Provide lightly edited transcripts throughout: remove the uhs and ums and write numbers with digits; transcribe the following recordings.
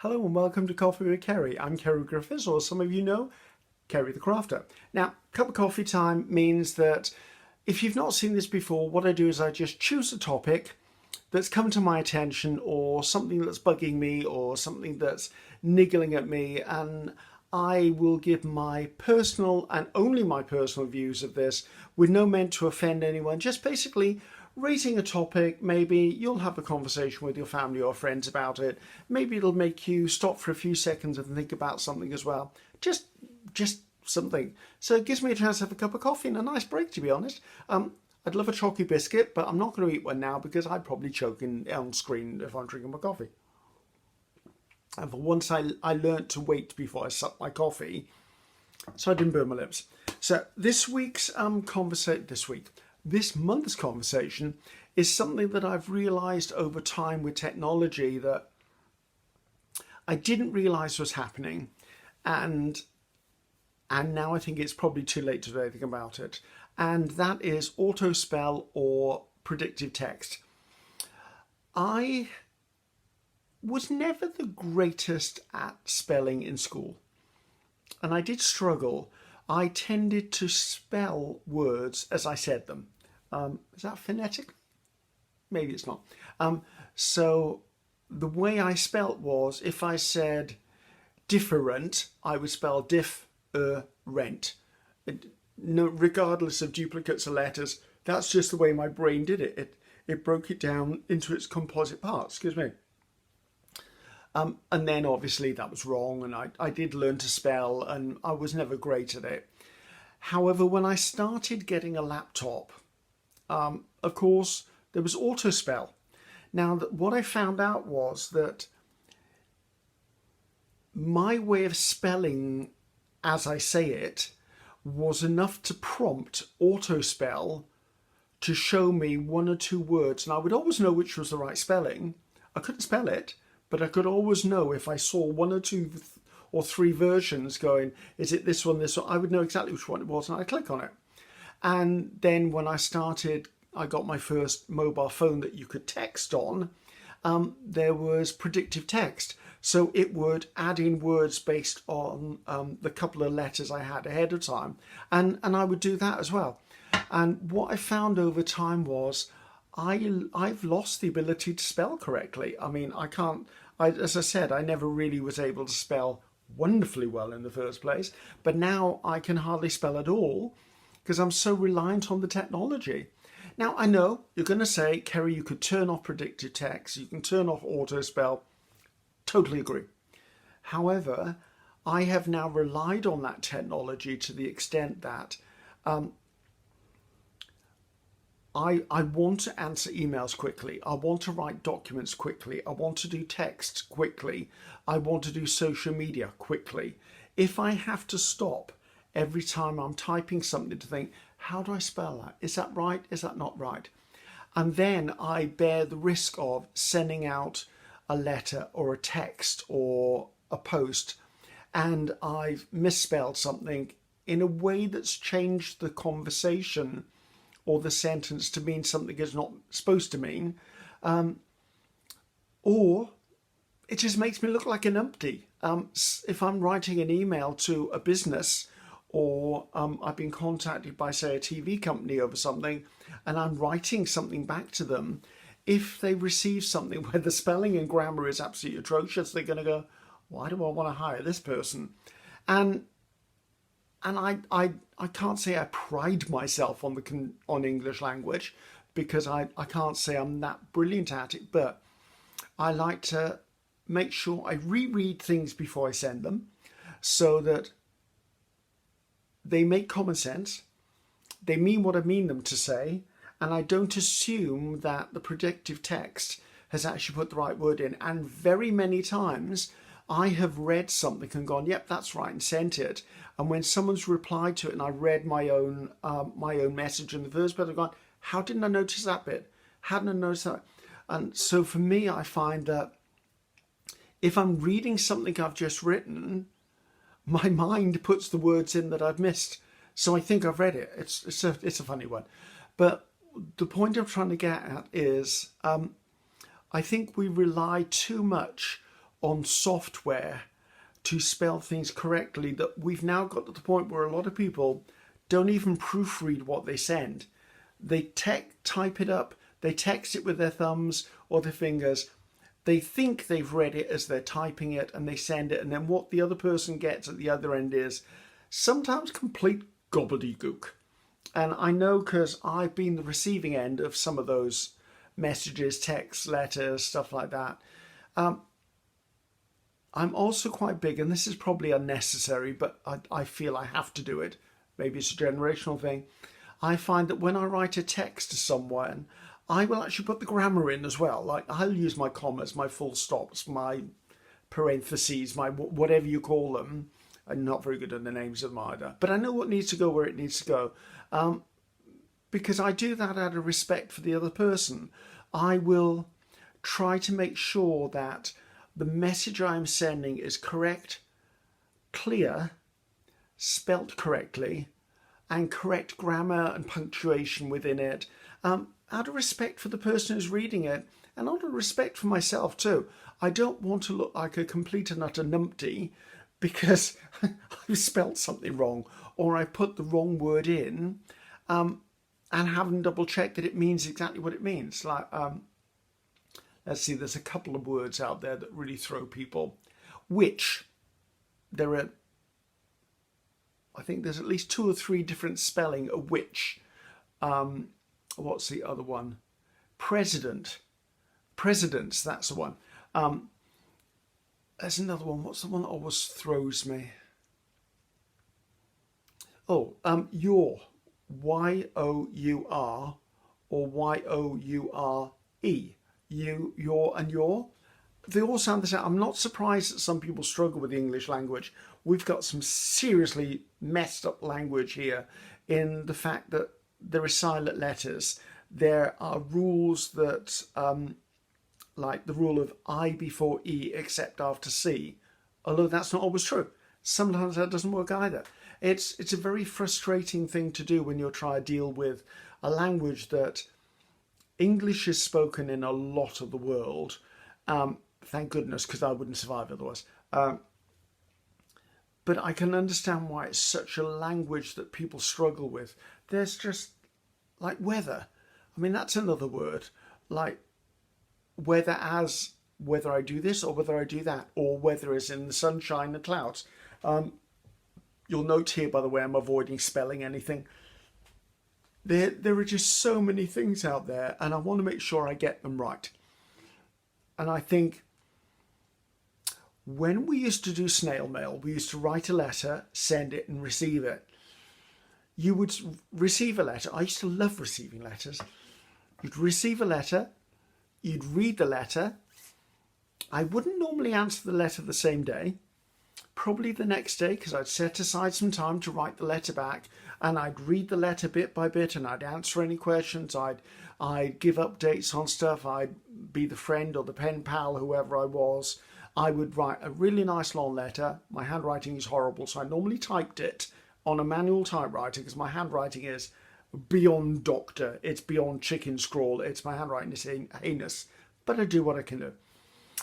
Hello and welcome to Coffee with Ceri. I'm Ceri Griffiths, or some of you know, Ceri the Crafter. Now, cup of coffee time means that if you've not seen this before, what I do is I just choose a topic that's come to my attention or something that's bugging me or something that's niggling at me, and I will give my personal and only my personal views of this with no meant to offend anyone, just basically raising a topic. Maybe you'll have a conversation with your family or friends about it. Maybe it'll make you stop for a few seconds and think about something as well. Just something. So it gives me a chance to have a cup of coffee and a nice break, to be honest. I'd love a chalky biscuit, but I'm not going to eat one now because I'd probably choke on screen if I'm drinking my coffee. And for once I learnt to wait before I suck my coffee, so I didn't burn my lips. So this month's conversation is something that I've realised over time with technology that I didn't realise was happening, and now I think it's probably too late to do anything about it. And that is auto spell or predictive text. I was never the greatest at spelling in school, and I did struggle. I tended to spell words as I said them. Is that phonetic? Maybe it's not. So the way I spelt was, if I said different, I would spell rent. No, regardless of duplicates of letters. That's just the way my brain did it. It broke it down into its composite parts. Excuse me. And then obviously that was wrong, and I did learn to spell, and I was never great at it. However, when I started getting a laptop, of course, there was auto spell. Now, what I found out was that my way of spelling as I say it was enough to prompt auto spell to show me one or two words, and I would always know which was the right spelling. I couldn't spell it, but I could always know if I saw one or two or three versions going, is it this one, this one? I would know exactly which one it was, and I'd click on it. And then when I got my first mobile phone that you could text on, there was predictive text. So it would add in words based on the couple of letters I had ahead of time. And I would do that as well. And what I found over time was I've lost the ability to spell correctly. I mean, as I said, I never really was able to spell wonderfully well in the first place. But now I can hardly spell at all because I'm so reliant on the technology. Now, I know you're going to say, Ceri, you could turn off predictive text, you can turn off auto spell. Totally agree. However, I have now relied on that technology to the extent that I want to answer emails quickly. I want to write documents quickly. I want to do text quickly. I want to do social media quickly. If I have to stop every time I'm typing something to think, how do I spell that? Is that right? Is that not right? And then I bear the risk of sending out a letter or a text or a post, and I've misspelled something in a way that's changed the conversation or the sentence to mean something it's not supposed to mean, or it just makes me look like an numpty. If I'm writing an email to a business, or I've been contacted by, say, a TV company over something, and I'm writing something back to them, if they receive something where the spelling and grammar is absolutely atrocious, they're going to go, why do I want to hire this person? And I can't say I pride myself on English language, because I can't say I'm that brilliant at it, but I like to make sure I reread things before I send them so that they make common sense, they mean what I mean them to say, and I don't assume that the predictive text has actually put the right word in. And very many times I have read something and gone, yep, that's right, and sent it. And when someone's replied to it and I read my own message in the first place, I've gone, how didn't I notice that bit? How didn't I notice that? And so for me, I find that if I'm reading something I've just written, my mind puts the words in that I've missed. So I think I've read it. It's a funny one. But the point I'm trying to get at is I think we rely too much on software to spell things correctly that we've now got to the point where a lot of people don't even proofread what they send. They type it up, they text it with their thumbs or their fingers. They think they've read it as they're typing it, and they send it, and then what the other person gets at the other end is sometimes complete gobbledygook. And I know because I've been the receiving end of some of those messages, texts, letters, stuff like that. I'm also quite big, and this is probably unnecessary, but I feel I have to do it. Maybe it's a generational thing. I find that when I write a text to someone, I will actually put the grammar in as well. Like, I'll use my commas, my full stops, my parentheses, my whatever you call them. I'm not very good at the names of them either. But I know what needs to go where it needs to go. Because I do that out of respect for the other person. I will try to make sure that the message I'm sending is correct, clear, spelt correctly, and correct grammar and punctuation within it, out of respect for the person who's reading it, and out of respect for myself too. I don't want to look like a complete and utter numpty because I've spelt something wrong, or I put the wrong word in, and haven't double checked that it means exactly what it means. Like, let's see, there's a couple of words out there that really throw people. Which, I think there's at least 2 or 3 different spelling of which. What's the other one? Presidents, that's the one. There's another one. What's the one that always throws me? Oh, your, Y-O-U-R, or Y-O-U-R-E. You, your, and your. They all sound the same. I'm not surprised that some people struggle with the English language. We've got some seriously messed up language here in the fact that there are silent letters. There are rules that, like the rule of I before E except after C, although that's not always true. Sometimes that doesn't work either. It's a very frustrating thing to do when you're trying to deal with a language that English is spoken in a lot of the world. Thank goodness, because I wouldn't survive otherwise. But I can understand why it's such a language that people struggle with. There's just, like, weather. I mean, that's another word. Like, weather as whether I do this or whether I do that, or weather as in the sunshine and clouds. You'll note here, by the way, I'm avoiding spelling anything. There are just so many things out there, and I want to make sure I get them right. And I think when we used to do snail mail, we used to write a letter, send it, and receive it. You would receive a letter. I used to love receiving letters. You'd receive a letter, you'd read the letter. I wouldn't normally answer the letter the same day, probably the next day, because I'd set aside some time to write the letter back, and I'd read the letter bit by bit, and I'd answer any questions. I'd give updates on stuff. I'd be the friend or the pen pal, whoever I was. I would write a really nice long letter. My handwriting is horrible, so I normally typed it on a manual typewriter because my handwriting is beyond doctor. It's beyond chicken scrawl. My handwriting is heinous, but I do what I can do.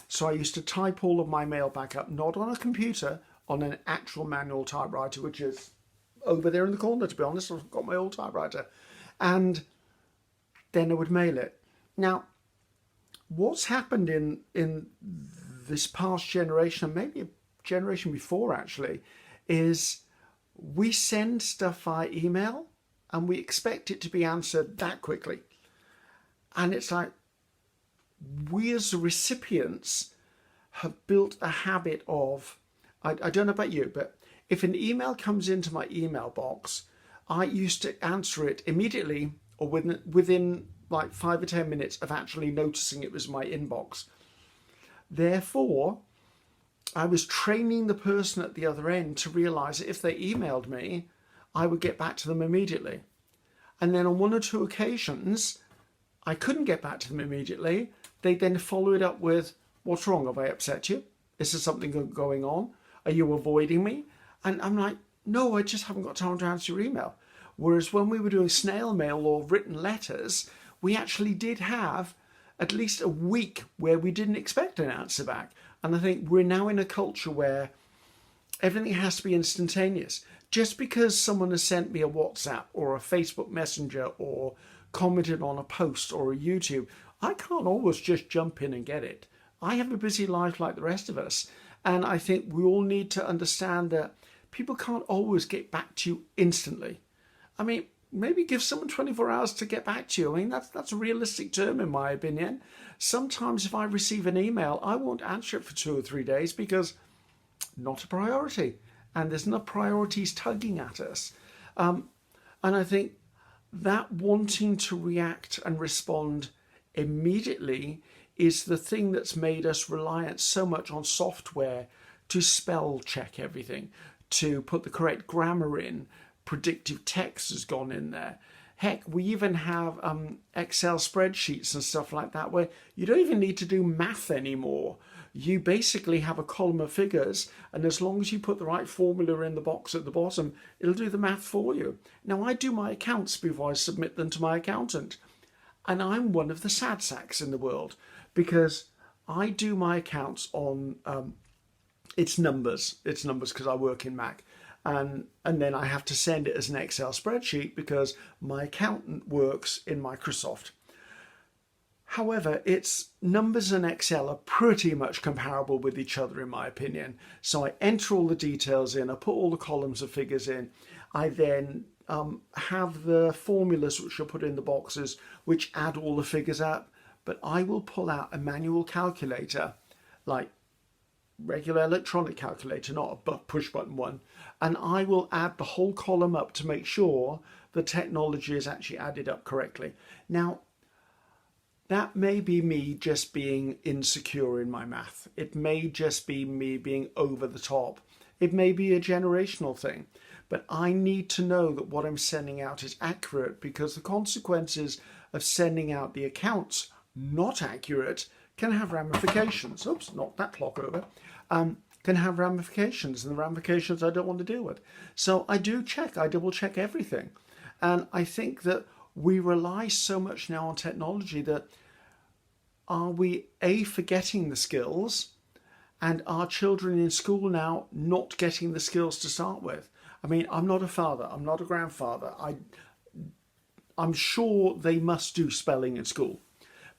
So I used to type all of my mail back up, not on a computer, on an actual manual typewriter, which is over there in the corner, to be honest. I've got my old typewriter. And then I would mail it. Now, what's happened in this past generation, and maybe a generation before actually, is we send stuff via email and we expect it to be answered that quickly. And it's like, we as recipients have built a habit of, I don't know about you, but if an email comes into my email box, I used to answer it immediately or within like 5 or 10 minutes of actually noticing it was my inbox. Therefore, I was training the person at the other end to realize that if they emailed me, I would get back to them immediately. And then on 1 or 2 occasions, I couldn't get back to them immediately. They then follow it up with, what's wrong? Have I upset you? Is there something going on? Are you avoiding me? And I'm like, no, I just haven't got time to answer your email. Whereas when we were doing snail mail or written letters, we actually did have at least a week where we didn't expect an answer back. And I think we're now in a culture where everything has to be instantaneous. Just because someone has sent me a WhatsApp or a Facebook Messenger or commented on a post or a YouTube, I can't always just jump in and get it. I have a busy life like the rest of us. And I think we all need to understand that people can't always get back to you instantly. I mean, maybe give someone 24 hours to get back to you. I mean, that's a realistic term in my opinion. Sometimes if I receive an email, I won't answer it for 2 or 3 days because not a priority. And there's no priorities tugging at us. And I think that wanting to react and respond immediately is the thing that's made us reliant so much on software to spell check everything, to put the correct grammar in. Predictive text has gone in there. Heck, we even have Excel spreadsheets and stuff like that where you don't even need to do math anymore. You basically have a column of figures, and as long as you put the right formula in the box at the bottom, it'll do the math for you. Now, I do my accounts before I submit them to my accountant, and I'm one of the sad sacks in the world because I do my accounts on it's numbers because I work in Mac. And then I have to send it as an Excel spreadsheet because my accountant works in Microsoft. However, it's numbers and Excel are pretty much comparable with each other in my opinion. So I enter all the details in, I put all the columns of figures in. I then have the formulas which are put in the boxes which add all the figures up. But I will pull out a manual calculator, like regular electronic calculator, not a push button one, and I will add the whole column up to make sure the technology is actually added up correctly. Now, that may be me just being insecure in my math. It may just be me being over the top. It may be a generational thing, but I need to know that what I'm sending out is accurate because the consequences of sending out the accounts not accurate can have ramifications. Oops, knocked that clock over. Can have ramifications, and the ramifications I don't want to deal with. So I do check, I double check everything. And I think that we rely so much now on technology that are we forgetting the skills, and are children in school now not getting the skills to start with? I mean, I'm not a father, I'm not a grandfather. I'm sure they must do spelling in school.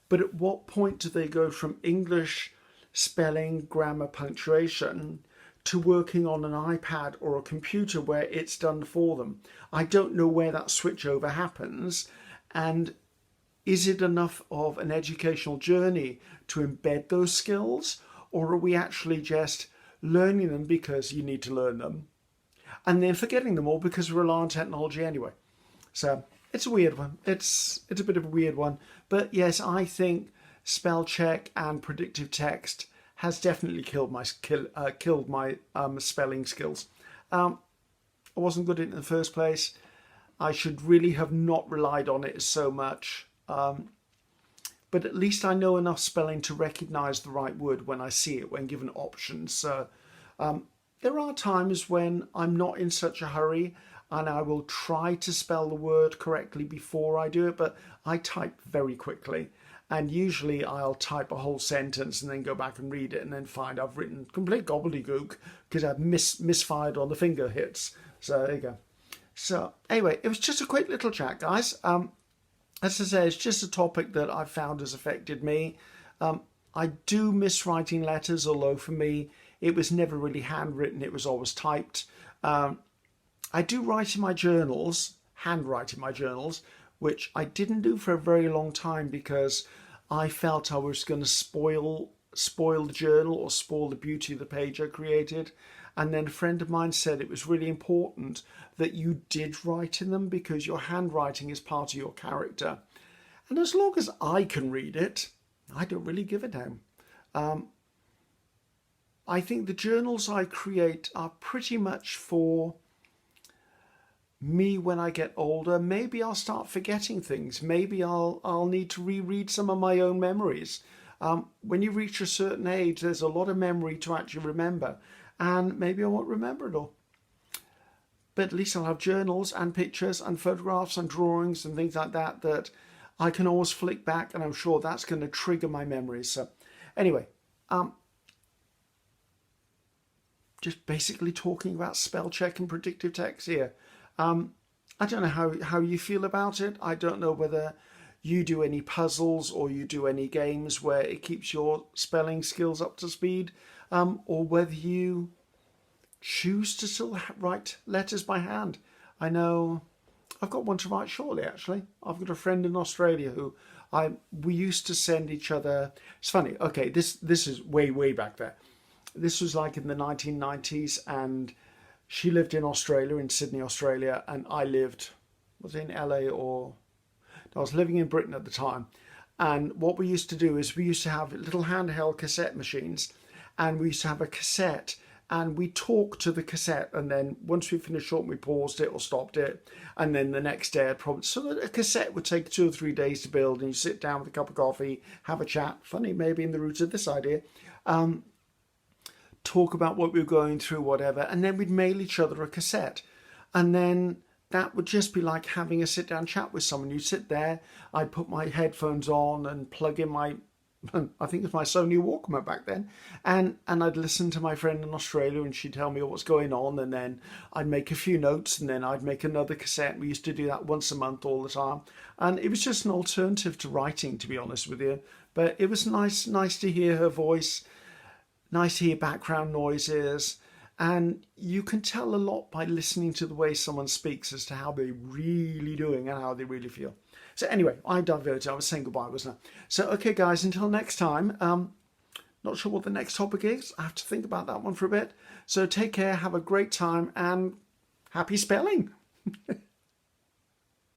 But at what point do they go from English spelling, grammar, punctuation to working on an iPad or a computer where it's done for them? I don't know where that switchover happens. And is it enough of an educational journey to embed those skills? Or are we actually just learning them because you need to learn them and then forgetting them all because we rely on technology anyway? So it's a weird one. It's a bit of a weird one. But yes, I think spell check and predictive text has definitely killed my spelling skills. I wasn't good at it in the first place. I should really have not relied on it so much. But at least I know enough spelling to recognise the right word when I see it, when given options. So there are times when I'm not in such a hurry and I will try to spell the word correctly before I do it, but I type very quickly. And usually I'll type a whole sentence and then go back and read it and then find I've written complete gobbledygook because I've misfired on the finger hits. So there you go. So anyway, it was just a quick little chat, guys. As I say, it's just a topic that I've found has affected me. I do miss writing letters, although for me it was never really handwritten, it was always typed. I do write in my journals, handwrite in my journals, which I didn't do for a very long time because I felt I was going to spoil the journal or spoil the beauty of the page I created. And then a friend of mine said it was really important that you did write in them because your handwriting is part of your character. And as long as I can read it, I don't really give a damn. I think the journals I create are pretty much for me when I get older. Maybe I'll start forgetting things. Maybe I'll need to reread some of my own memories. When you reach a certain age, there's a lot of memory to actually remember. And maybe I won't remember it all. But at least I'll have journals and pictures and photographs and drawings and things like that that I can always flick back, and I'm sure that's going to trigger my memories. So anyway, just basically talking about spell check and predictive text here. I don't know how you feel about it. I don't know whether you do any puzzles or you do any games where it keeps your spelling skills up to speed, or whether you choose to still write letters by hand. I know I've got one to write shortly, actually. I've got a friend in Australia who we used to send each other. It's funny. Okay, this is way back there. This was like in the 1990s, and she lived in Australia, in Sydney, Australia, and I was in LA, or I was living in Britain at the time. And what we used to do is we used to have little handheld cassette machines, and we used to have a cassette, and we talked to the cassette, and then once we finished short, we paused it or stopped it, and then the next day I'd probably, so that a cassette would take 2 or 3 days to build, and you sit down with a cup of coffee, have a chat, funny maybe in the roots of this idea, talk about what we were going through, whatever, and then we'd mail each other a cassette, and then that would just be like having a sit down chat with someone. You'd sit there, I'd put my headphones on and plug in my, I think it was my Sony Walkman back then, and I'd listen to my friend in Australia, and she'd tell me what's going on, and then I'd make a few notes, and then I'd make another cassette. We used to do that once a month all the time, and it was just an alternative to writing, to be honest with you. But it was nice to hear her voice, nice to hear background noises, and you can tell a lot by listening to the way someone speaks as to how they're really doing and how they really feel. So anyway, I diverted. I was saying goodbye, wasn't I? So, okay, guys, until next time. Not sure what the next topic is. I have to think about that one for a bit. So take care, have a great time, and happy spelling.